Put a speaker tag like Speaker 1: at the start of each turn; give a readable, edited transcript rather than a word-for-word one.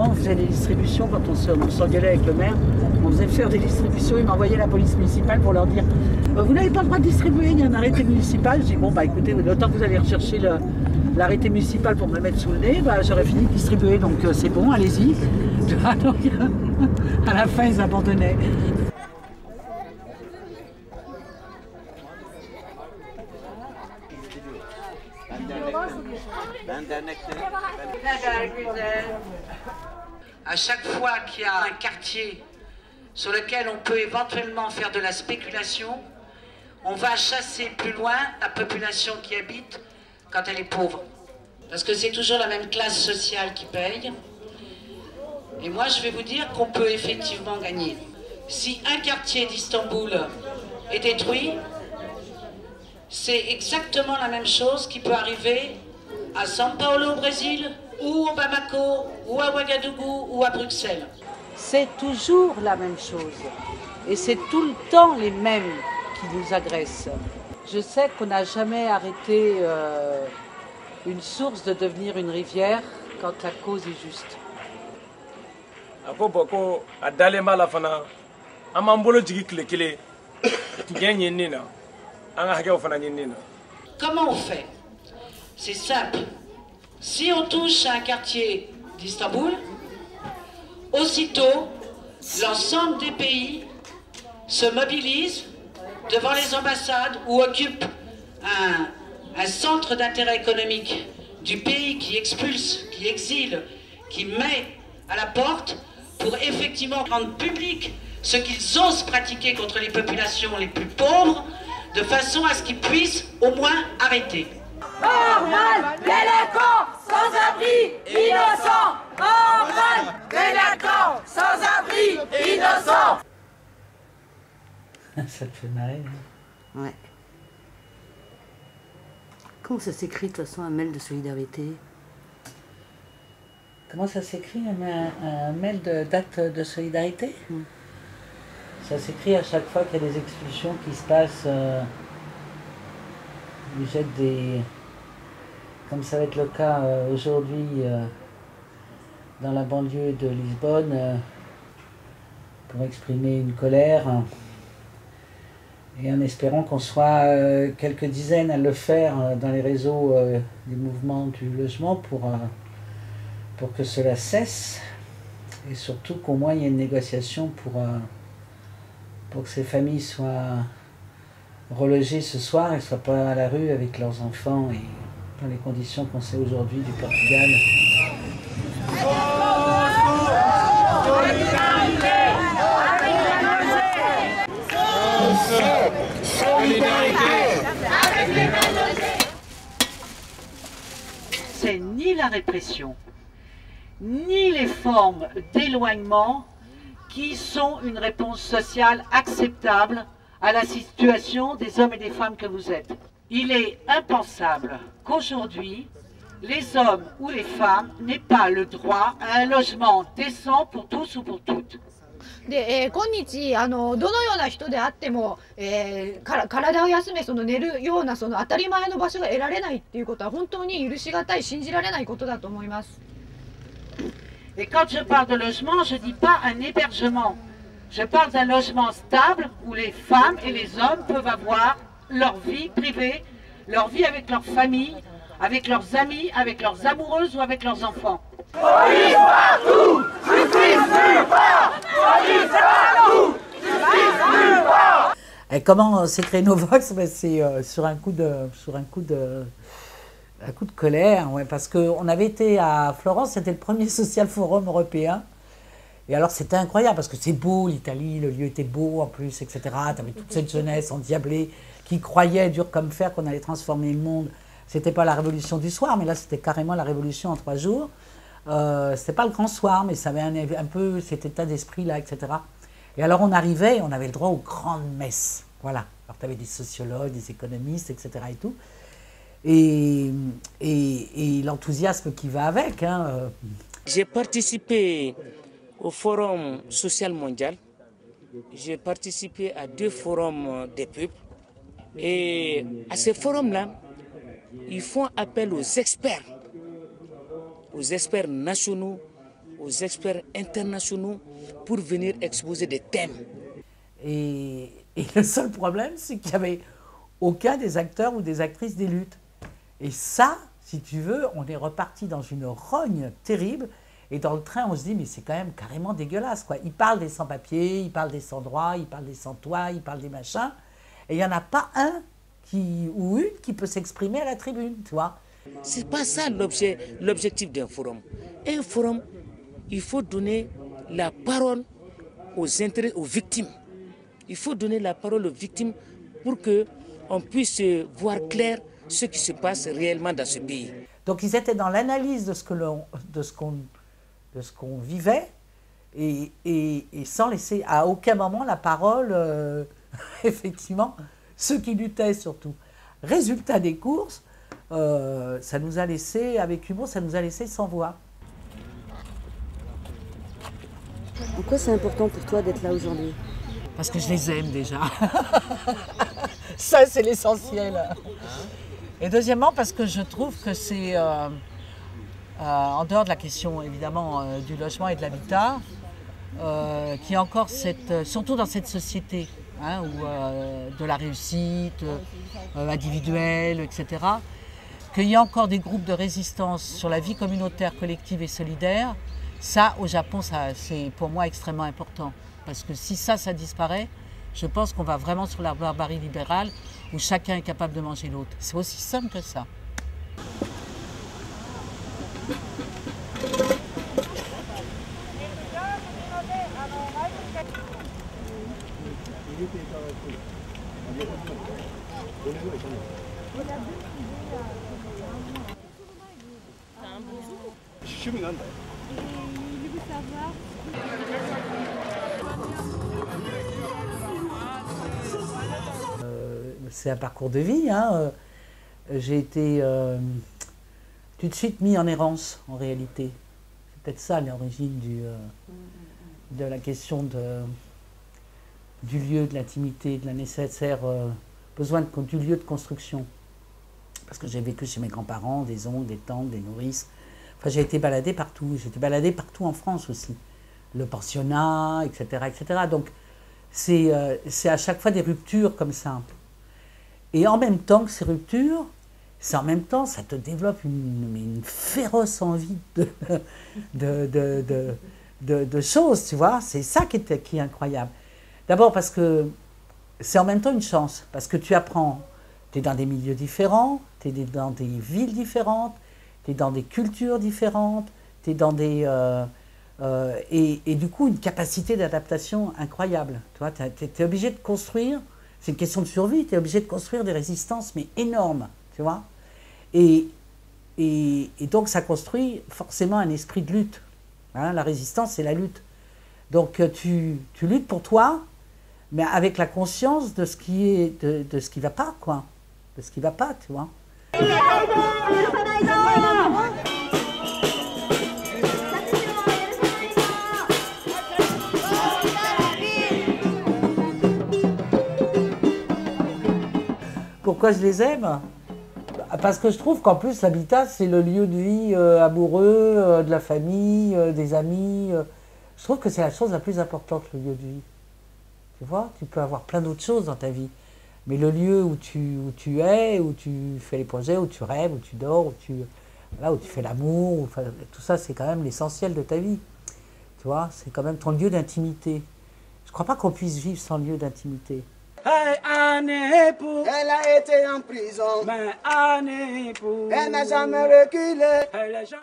Speaker 1: Avant, on faisait des distributions quand on s'engueulait avec le maire. On faisait faire des distributions, il m'envoyait la police municipale pour leur dire vous n'avez pas le droit de distribuer, il y a un arrêté municipal. Je dis bon bah écoutez, autant que vous allez rechercher l'arrêté municipal pour me le mettre sous le nez, bah, j'aurais fini de distribuer, donc c'est bon, allez-y. Donc à la fin ils abandonnaient. À chaque fois qu'il y a un quartier sur lequel on peut éventuellement faire de la spéculation, on va chasser plus loin la population qui habite quand elle est pauvre. Parce que c'est toujours la même classe sociale qui paye. Et moi je vais vous dire qu'on peut effectivement gagner. Si un quartier d'Istanbul est détruit, c'est exactement la même chose qui peut arriver à São Paulo au Brésil, ou au Bamako, ou à Ouagadougou, ou à Bruxelles. C'est toujours la même chose. Et c'est tout le temps les mêmes qui nous agressent. Je sais qu'on n'a jamais arrêté une source de devenir une rivière quand la cause est juste. Comment on fait? C'est simple. Si on touche à un quartier d'Istanbul, aussitôt, l'ensemble des pays se mobilisent devant les ambassades ou occupent un centre d'intérêt économique du pays qui expulse, qui exile, qui met à la porte pour effectivement rendre public ce qu'ils osent pratiquer contre les populations les plus pauvres, de façon à ce qu'ils puissent au moins arrêter.
Speaker 2: Orban, délinquant, sans-abri, innocent. Orban, délinquant, sans-abri, innocent.
Speaker 1: Ça te fait marrer, hein?
Speaker 3: Ouais. Comment ça s'écrit de toute façon un mail de solidarité?
Speaker 1: Comment ça s'écrit un mail d'acte de solidarité? Ça s'écrit à chaque fois qu'il y a des expulsions qui se passent. Ils jettent des... Comme ça va être le cas aujourd'hui dans la banlieue de Lisbonne, pour exprimer une colère. Et en espérant qu'on soit quelques dizaines à le faire dans les réseaux du mouvement du logement pour que cela cesse. Et surtout qu'au moins il y ait une négociation pour que ces familles soient relogées ce soir et ne soient pas à la rue avec leurs enfants et dans les conditions qu'on sait aujourd'hui du Portugal. C'est ni la répression, ni les formes d'éloignement qui sont une réponse sociale acceptable à la situation des hommes et des femmes que vous êtes. Il est impensable qu'aujourd'hui, les hommes ou les femmes n'aient pas le droit à un logement décent pour tous ou pour toutes.
Speaker 4: で、今日どのような人であっても、体を休め寝るような当たり前の場所が得られないっていうことは本当に許し難い信じられないことだと思います。
Speaker 1: Et quand je parle de logement, je ne dis pas un hébergement. Je parle d'un logement stable où les femmes et les hommes peuvent avoir leur vie privée, leur vie avec leur famille, avec leurs amis, avec leurs amoureuses ou avec leurs enfants.
Speaker 2: Police partout, justice nulle part. Police partout, justice nulle part.
Speaker 1: Et comment s'est créé Novox? C'est sur un coup de colère, ouais, parce qu'on avait été à Florence, c'était le premier social forum européen. Et alors c'était incroyable, parce que c'est beau l'Italie, le lieu était beau en plus, etc. Tu avais toute cette jeunesse endiablée qui croyait dur comme fer qu'on allait transformer le monde. C'était pas la révolution du soir, mais là c'était carrément la révolution en 3 jours. C'était pas le grand soir, mais ça avait un peu cet état d'esprit-là, etc. Et alors on arrivait, on avait le droit aux grandes messes. Voilà. Alors tu avais des sociologues, des économistes, etc. et tout. Et l'enthousiasme qui va avec. Hein.
Speaker 5: J'ai participé au Forum social mondial, j'ai participé à 2 forums des peuples, et à ces forums-là, ils font appel aux experts nationaux, aux experts internationaux pour venir exposer des thèmes.
Speaker 6: Et le seul problème, c'est qu'il n'y avait aucun des acteurs ou des actrices des luttes. Et ça, si tu veux, on est reparti dans une rogne terrible. Et dans le train, on se dit, mais c'est quand même carrément dégueulasse, quoi. Ils parlent des sans-papiers, ils parlent des sans-droits, ils parlent des sans-toits, ils parlent des machins. Et il n'y en a pas un ou une qui peut s'exprimer à la tribune, tu vois.
Speaker 5: C'est pas ça l'objectif d'un forum. Un forum, il faut donner la parole aux victimes. Il faut donner la parole aux victimes pour qu'on puisse voir clair ce qui se passe réellement dans ce pays.
Speaker 6: Donc ils étaient dans l'analyse de ce qu'on vivait et sans laisser à aucun moment la parole, effectivement, ceux qui luttaient surtout. Résultat des courses, ça nous a laissé, avec humour, ça nous a laissé sans voix.
Speaker 3: Pourquoi c'est important pour toi d'être là aujourd'hui?
Speaker 6: Parce que je les aime déjà. Ça, c'est l'essentiel. Et deuxièmement, parce que je trouve que c'est, en dehors de la question évidemment du logement et de l'habitat, qui est encore surtout dans cette société, hein, où, de la réussite individuelle, etc., qu'il y a encore des groupes de résistance sur la vie communautaire, collective et solidaire. Ça, au Japon, c'est pour moi extrêmement important. Parce que si ça disparaît, je pense qu'on va vraiment sur la barbarie libérale où chacun est capable de manger l'autre. C'est aussi simple que ça. C'est un parcours de vie, hein. J'ai été tout de suite mis en errance, en réalité. C'est peut-être ça l'origine de la question du lieu, de l'intimité, de la nécessaire besoin du lieu de construction. Parce que j'ai vécu chez mes grands-parents, des oncles, des tantes, des nourrices. Enfin, j'ai été baladée partout. J'ai été baladée partout en France aussi. Le pensionnat, etc., etc. Donc, c'est à chaque fois des ruptures comme ça. Et en même temps que ces ruptures, ça te développe une féroce envie de choses, tu vois. C'est ça qui est incroyable. D'abord parce que c'est en même temps une chance, parce que tu apprends, tu es dans des milieux différents, tu es dans des villes différentes, tu es dans des cultures différentes, tu es dans des... et du coup, une capacité d'adaptation incroyable. Tu vois, tu es obligé de construire, c'est une question de survie, tu es obligé de construire des résistances, mais énormes, tu vois. Et donc, ça construit forcément un esprit de lutte. Hein, la résistance, c'est la lutte. Donc, tu luttes pour toi, mais avec la conscience de ce qui va pas, quoi. De ce qui va pas, tu vois. Pourquoi je les aime? Parce que je trouve qu'en plus, l'habitat, c'est le lieu de vie amoureux, de la famille, des amis. Je trouve que c'est la chose la plus importante, le lieu de vie. Tu vois, tu peux avoir plein d'autres choses dans ta vie. Mais le lieu où tu es, où tu fais les projets, où tu rêves, où tu dors, où tu fais l'amour, enfin, tout ça, c'est quand même l'essentiel de ta vie. Tu vois, c'est quand même ton lieu d'intimité. Je ne crois pas qu'on puisse vivre sans lieu d'intimité.
Speaker 7: Hey, Anne Pou,
Speaker 2: Elle a été en prison,
Speaker 7: mais Anne Pou,
Speaker 2: elle n'a jamais reculé.
Speaker 7: hey, les gens...